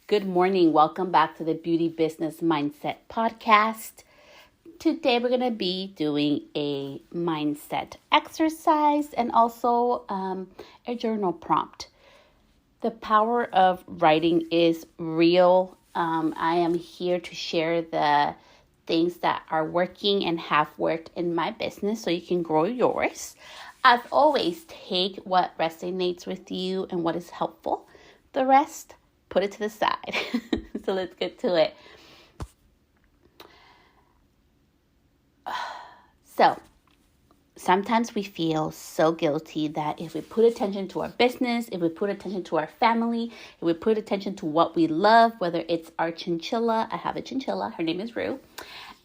Good morning. Welcome back to the Beauty Business Mindset Podcast. Today we're going to be doing a mindset exercise and also a journal prompt. The power of writing is real. I am here to share the things that are working and have worked in my business so you can grow yours. As always, take what resonates with you and what is helpful. The rest, put it to the side. So let's get to it. So sometimes we feel so guilty that if we put attention to our business, if we put attention to our family, if we put attention to what we love, whether it's our chinchilla, I have a chinchilla, her name is Rue,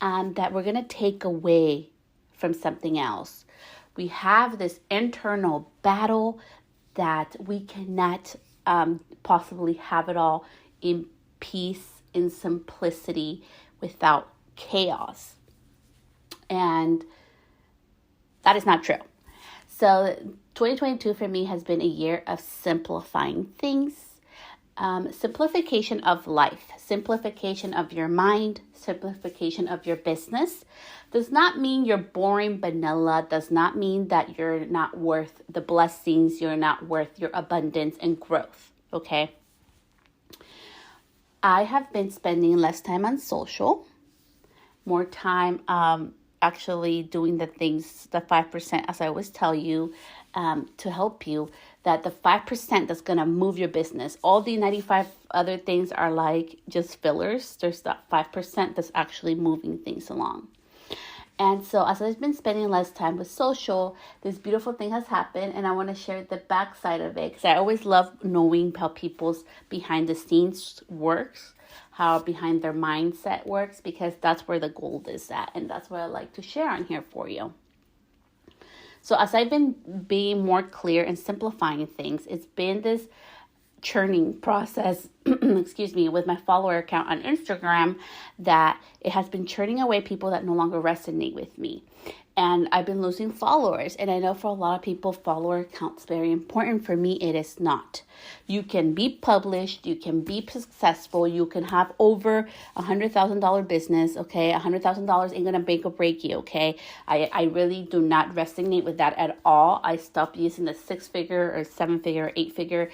that we're going to take away from something else. We have this internal battle that we cannot possibly have it all in peace, in simplicity, without chaos. And that is not true. So 2022 for me has been a year of simplifying things. Simplification of life, simplification of your mind, simplification of your business does not mean you're boring vanilla, does not mean that you're not worth the blessings, you're not worth your abundance and growth, okay? I have been spending less time on social, more time actually doing the things, the 5%, as I always tell you, to help you, that the 5% that's going to move your business. All the 95 other things are like just fillers. There's that 5% that's actually moving things along. And so as I've been spending less time with social, this beautiful thing has happened, and I want to share the backside of it because I always love knowing how people's behind the scenes works, how behind their mindset works, because that's where the gold is at, and that's what I like to share on here for you. So as I've been being more clear and simplifying things, it's been this churning process, with my follower account on Instagram, that it has been churning away people that no longer resonate with me. And I've been losing followers. And I know for a lot of people, follower account's very important. For me, it is not. You can be published. You can be successful. You can have over $100,000 business, okay? $100,000 ain't going to make or break you, okay? I really do not resonate with that at all. I stopped using the 6-figure or 7-figure or 8-figure.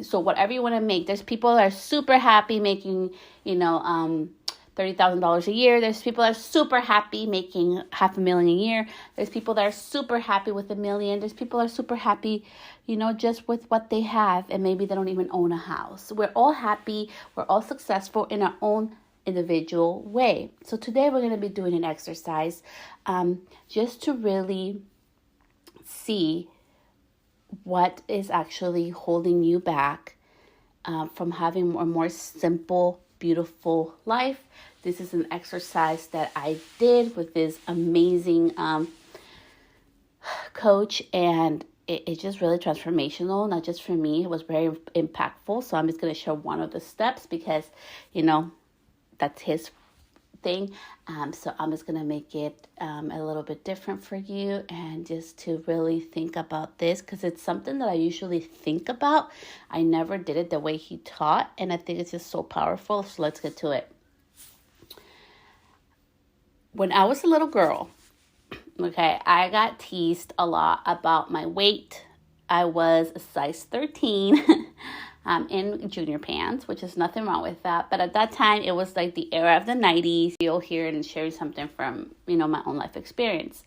So whatever you want to make, there's people that are super happy making, $30,000 a year. There's people that are super happy making $500,000 a year. There's people that are super happy with $1 million. There's people that are super happy, just with what they have, and maybe they don't even own a house. We're all happy. We're all successful in our own individual way. So today we're going to be doing an exercise just to really see what is actually holding you back from having a more simple, beautiful life. This is an exercise that I did with this amazing coach, and it's just really transformational, not just for me. It was very impactful. So I'm just going to share one of the steps because, that's his thing. So I'm just going to make it a little bit different for you, and just to really think about this, because it's something that I usually think about. I never did it the way he taught, and I think it's just so powerful. So let's get to it. When I was a little girl, okay, I got teased a lot about my weight. I was a size 13 in junior pants, which is nothing wrong with that. But at that time, it was like the era of the 90s. You'll hear it and share something from, my own life experience.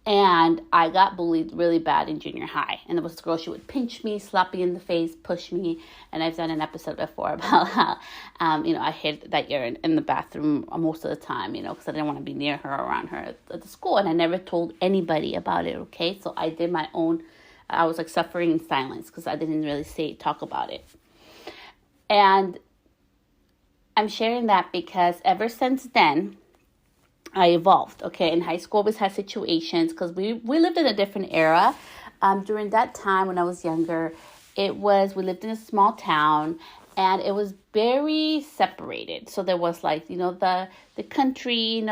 And I got bullied really bad in junior high. And there was a girl, she would pinch me, slap me in the face, push me. And I've done an episode before about how, I hid that year in the bathroom most of the time, because I didn't want to be near her or around her at the school. And I never told anybody about it, okay? So I did my own, I was like suffering in silence because I didn't really talk about it. And I'm sharing that because ever since then, I evolved, okay? In high school, I always had situations because we lived in a different era. During that time when I was younger, we lived in a small town, and it was very separated. So there was the country,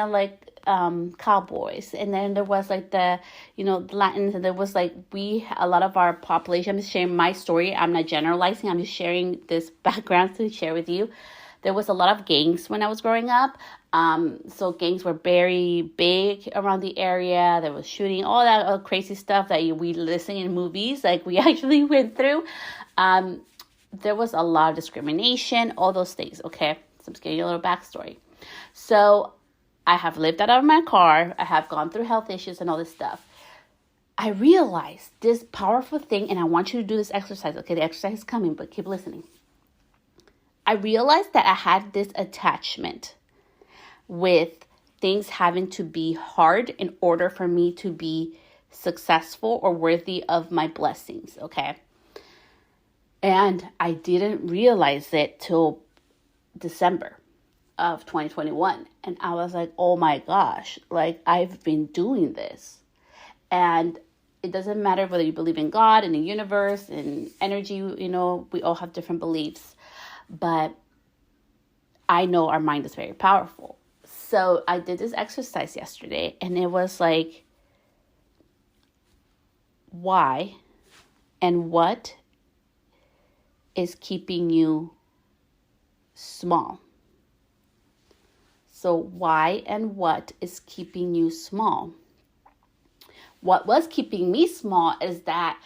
cowboys, and then there was like the Latins, and there was like a lot of our population. I'm just sharing my story. I'm not generalizing. I'm just sharing this background to share with you. There was a lot of gangs when I was growing up. So gangs were very big around the area. There was shooting, all that crazy stuff that we listen in movies, like we actually went through. There was a lot of discrimination, all those things. Okay, so I'm just giving you a little backstory. So I have lived out of my car. I have gone through health issues and all this stuff. I realized this powerful thing, and I want you to do this exercise. Okay, the exercise is coming, but keep listening. I realized that I had this attachment with things having to be hard in order for me to be successful or worthy of my blessings, okay? And I didn't realize it till December of 2021. And I was like, oh my gosh, like I've been doing this. And it doesn't matter whether you believe in God, in the universe, in energy, we all have different beliefs. But I know our mind is very powerful. So I did this exercise yesterday, and it was like, why and what is keeping you small? So why and what is keeping you small? What was keeping me small is that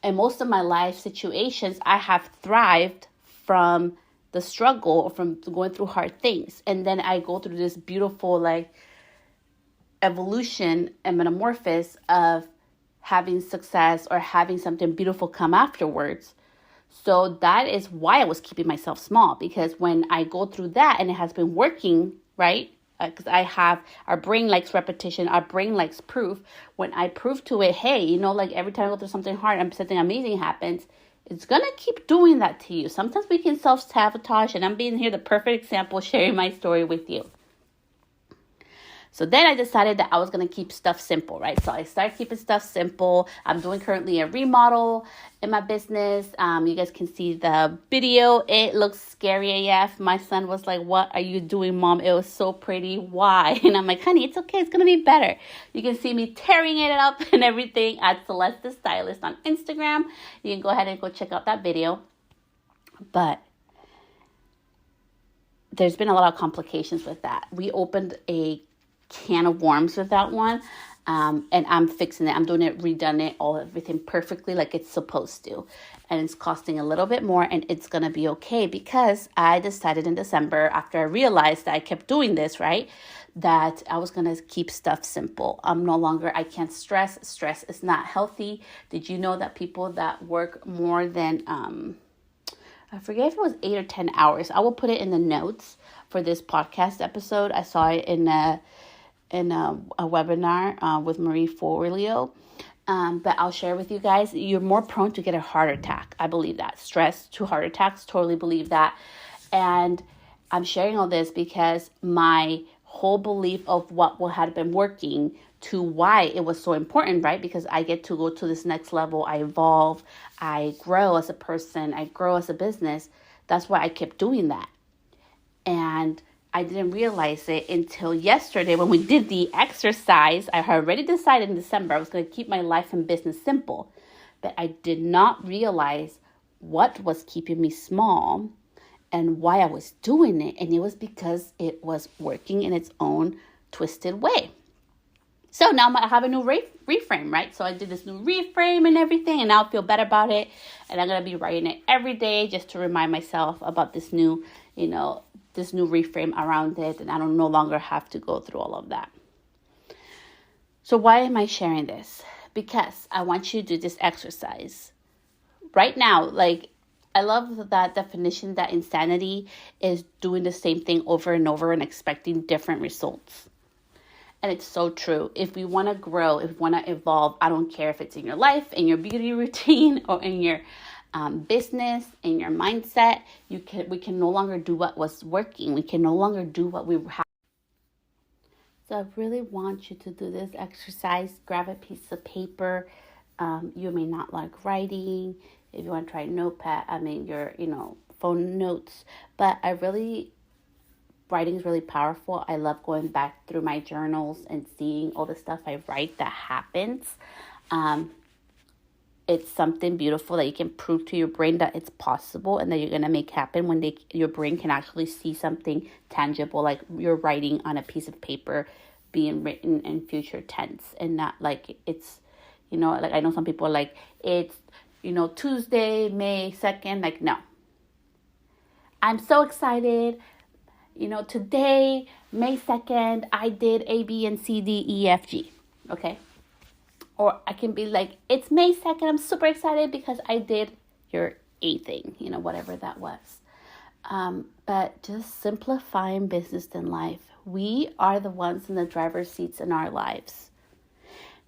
in most of my life situations, I have thrived from the struggle or from going through hard things. And then I go through this beautiful like evolution and metamorphosis of having success or having something beautiful come afterwards. So that is why I was keeping myself small, because when I go through that and it has been working, right? Because our brain likes repetition, our brain likes proof. When I prove to it, hey, like every time I go through something hard and something amazing happens, it's going to keep doing that to you. Sometimes we can self-sabotage, and I'm being here the perfect example, sharing my story with you. So then I decided that I was going to keep stuff simple, right? So I started keeping stuff simple. I'm doing currently a remodel in my business. You guys can see the video. It looks scary AF. My son was like, what are you doing, Mom? It was so pretty. Why? And I'm like, honey, it's okay. It's going to be better. You can see me tearing it up and everything at Celeste the Stylist on Instagram. You can go ahead and go check out that video. But there's been a lot of complications with that. We opened a can of worms with that one, and I'm fixing it. I'm doing it, redone it, everything perfectly like it's supposed to, and it's costing a little bit more, and it's gonna be okay, because I decided in December, after I realized that I kept doing this, right, that I was gonna keep stuff simple. I can't stress. Stress is not healthy. Did you know that people that work more than I forget if it was 8 or 10 hours, I will put it in the notes for this podcast episode. I saw it in a webinar with Marie Forleo. But I'll share with you guys, you're more prone to get a heart attack. I believe that. Stress to heart attacks, totally believe that. And I'm sharing all this because my whole belief of what had been working to why it was so important, right? Because I get to go to this next level. I evolve. I grow as a person. I grow as a business. That's why I kept doing that. And I didn't realize it until yesterday when we did the exercise. I had already decided in December I was going to keep my life and business simple. But I did not realize what was keeping me small and why I was doing it. And it was because it was working in its own twisted way. So now I have a new reframe, right? So I did this new reframe and everything, and now I feel better about it. And I'm going to be writing it every day just to remind myself about this new, this new reframe around it. And I don't no longer have to go through all of that. So why am I sharing this? Because I want you to do this exercise right now. Like, I love that definition that insanity is doing the same thing over and over and expecting different results. And it's so true. If we want to grow, if we want to evolve, I don't care if it's in your life, in your beauty routine, or in your business, in your mindset, we can no longer do what was working. We can no longer do what we have. So I really want you to do this exercise. Grab a piece of paper. You may not like writing. If you want to try notepad, your phone notes. But I really writing is really powerful. I love going back through my journals and seeing all the stuff I write that happens. It's something beautiful that you can prove to your brain that it's possible and that you're going to make happen when your brain can actually see something tangible, like you're writing on a piece of paper being written in future tense, and not like it's, like I know some people are like, it's, Tuesday, May 2nd. Like, no. I'm so excited. Today, May 2nd, I did A, B, and C, D, E, F, G. Okay? Or I can be like, it's May 2nd. I'm super excited because I did your A thing, whatever that was. But just simplifying business and life. We are the ones in the driver's seats in our lives.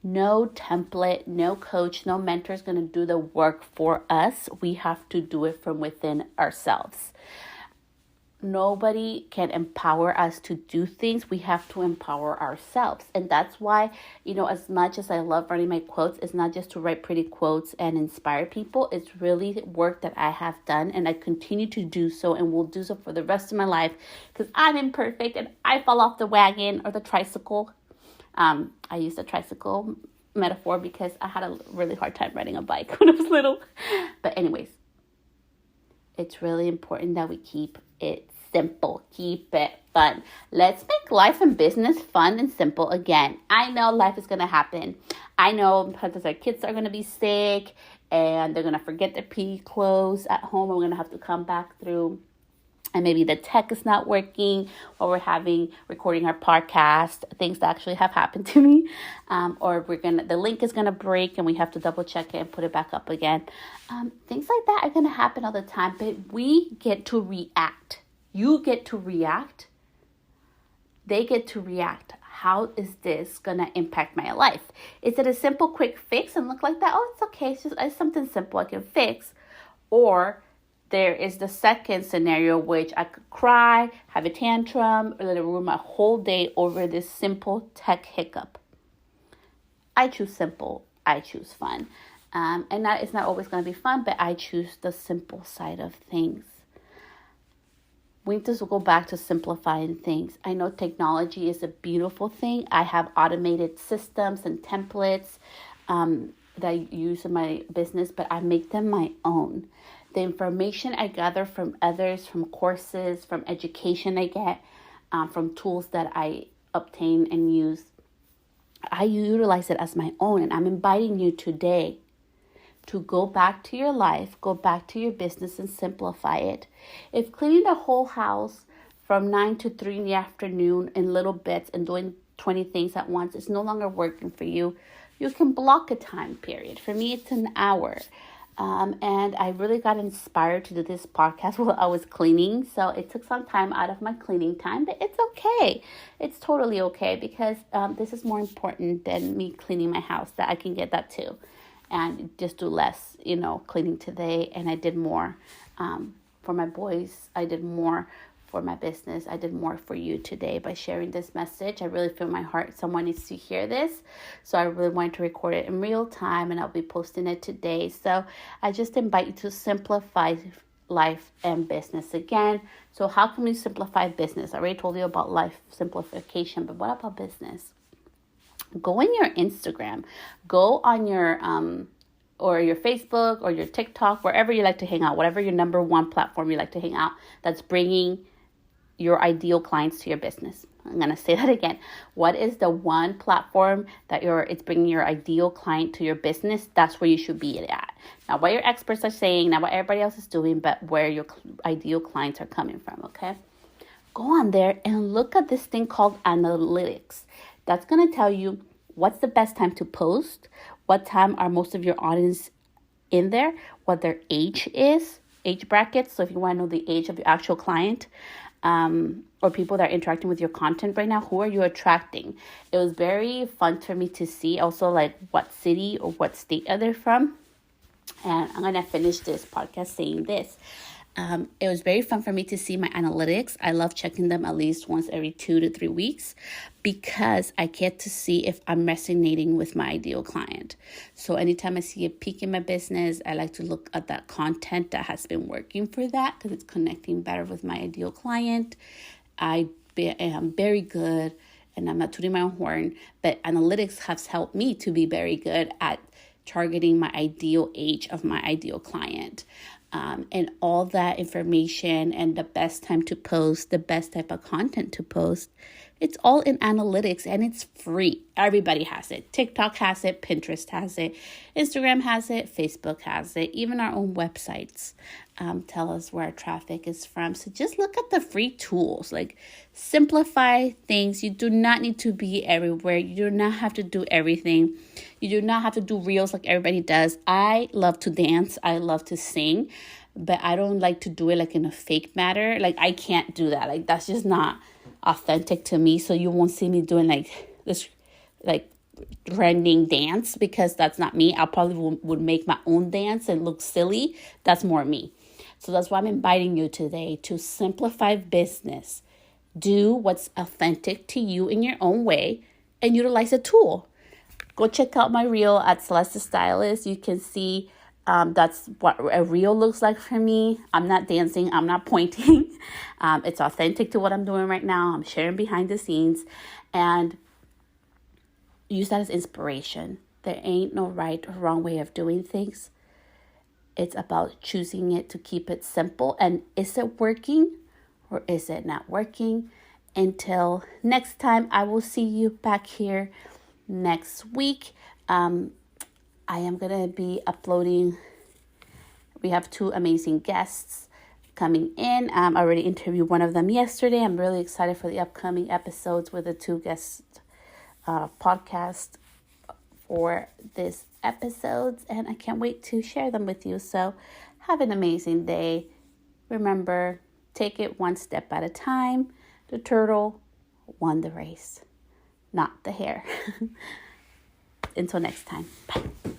No template, no coach, no mentor is going to do the work for us. We have to do it from within ourselves. Nobody can empower us to do things. We have to empower ourselves. And that's why, as much as I love writing my quotes, it's not just to write pretty quotes and inspire people. It's really work that I have done, and I continue to do so and will do so for the rest of my life, because I'm imperfect and I fall off the wagon or the tricycle. I use the tricycle metaphor because I had a really hard time riding a bike when I was little. But anyways, it's really important that we keep it simple, keep it fun. Let's make life and business fun and simple again. I know life is going to happen. I know because our kids are going to be sick and they're going to forget their PE clothes at home. We're going to have to come back through. And maybe the tech is not working while we're recording our podcast. Things that actually have happened to me. Or the link is gonna break and we have to double check it and put it back up again. Things like that are gonna happen all the time, but we get to react. You get to react. They get to react. How is this gonna impact my life? Is it a simple quick fix and look like that? Oh, it's okay. It's something simple I can fix. Or there is the second scenario, which I could cry, have a tantrum, or let it ruin my whole day over this simple tech hiccup. I choose simple. I choose fun. And that it's not always going to be fun, but I choose the simple side of things. We need to go back to simplifying things. I know technology is a beautiful thing. I have automated systems and templates that I use in my business, but I make them my own. The information I gather from others, from courses, from education I get, from tools that I obtain and use, I utilize it as my own. And I'm inviting you today to go back to your life, go back to your business and simplify it. If cleaning the whole house from 9 to 3 in the afternoon in little bits and doing 20 things at once is no longer working for you, you can block a time period. For me, it's an hour. And I really got inspired to do this podcast while I was cleaning. So it took some time out of my cleaning time, but it's okay. It's totally okay because this is more important than me cleaning my house, that I can get that too. And just do less, cleaning today. And I did more for my boys. I did more for my business. I did more for you today by sharing this message. I really feel in my heart someone needs to hear this. So I really wanted to record it in real time and I'll be posting it today. So I just invite you to simplify life and business again. So how can we simplify business? I already told you about life simplification, but what about business? Go in your Instagram, go on your or your Facebook or your TikTok, wherever you like to hang out, whatever your number one platform you like to hang out, that's bringing your ideal clients to your business. I'm going to say that again. What is the one platform that it's bringing your ideal client to your business? That's where you should be at. Not what your experts are saying, not what everybody else is doing, but where your ideal clients are coming from, okay? Go on there and look at this thing called analytics. That's going to tell you what's the best time to post, what time are most of your audience in there, what their age is, age brackets. So if you want to know the age of your actual client, or people that are interacting with your content right now, who are you attracting? It was very fun for me to see also like what city or what state are they from. And I'm going to finish this podcast saying this. It was very fun for me to see my analytics. I love checking them at least once every 2 to 3 weeks because I get to see if I'm resonating with my ideal client. So anytime I see a peak in my business, I like to look at that content that has been working for that because it's connecting better with my ideal client. am very good, and I'm not tooting my own horn, but analytics has helped me to be very good at targeting my ideal age of my ideal client. And all that information and the best time to post, the best type of content to post, it's all in analytics and it's free. Everybody has it. TikTok has it, Pinterest has it, Instagram has it, Facebook has it, even our own websites tell us where our traffic is from. So just look at the free tools, like simplify things. You do not need to be everywhere. You do not have to do everything. You do not have to do reels like everybody does. I love to dance. I love to sing, but I don't like to do it like in a fake manner. Like I can't do that. Like that's just not authentic to me. So you won't see me doing like this, like trending dance, because that's not me. I probably would make my own dance and look silly. That's more me. So that's why I'm inviting you today to simplify business. Do what's authentic to you in your own way and utilize a tool. Go check out my reel at Celeste Stylist. You can see that's what a reel looks like for me. I'm not dancing. I'm not pointing. It's authentic to what I'm doing right now. I'm sharing behind the scenes, and use that as inspiration. There ain't no right or wrong way of doing things. It's about choosing it to keep it simple. And is it working or is it not working? Until next time, I will see you back here next week. I am going to be uploading. We have 2 amazing guests coming in. I already interviewed one of them yesterday. I'm really excited for the upcoming episodes with the 2 guest podcast for this episodes, and I can't wait to share them with you. So have an amazing day. Remember, take it one step at a time. The turtle won the race, not the hare. Until next time. Bye.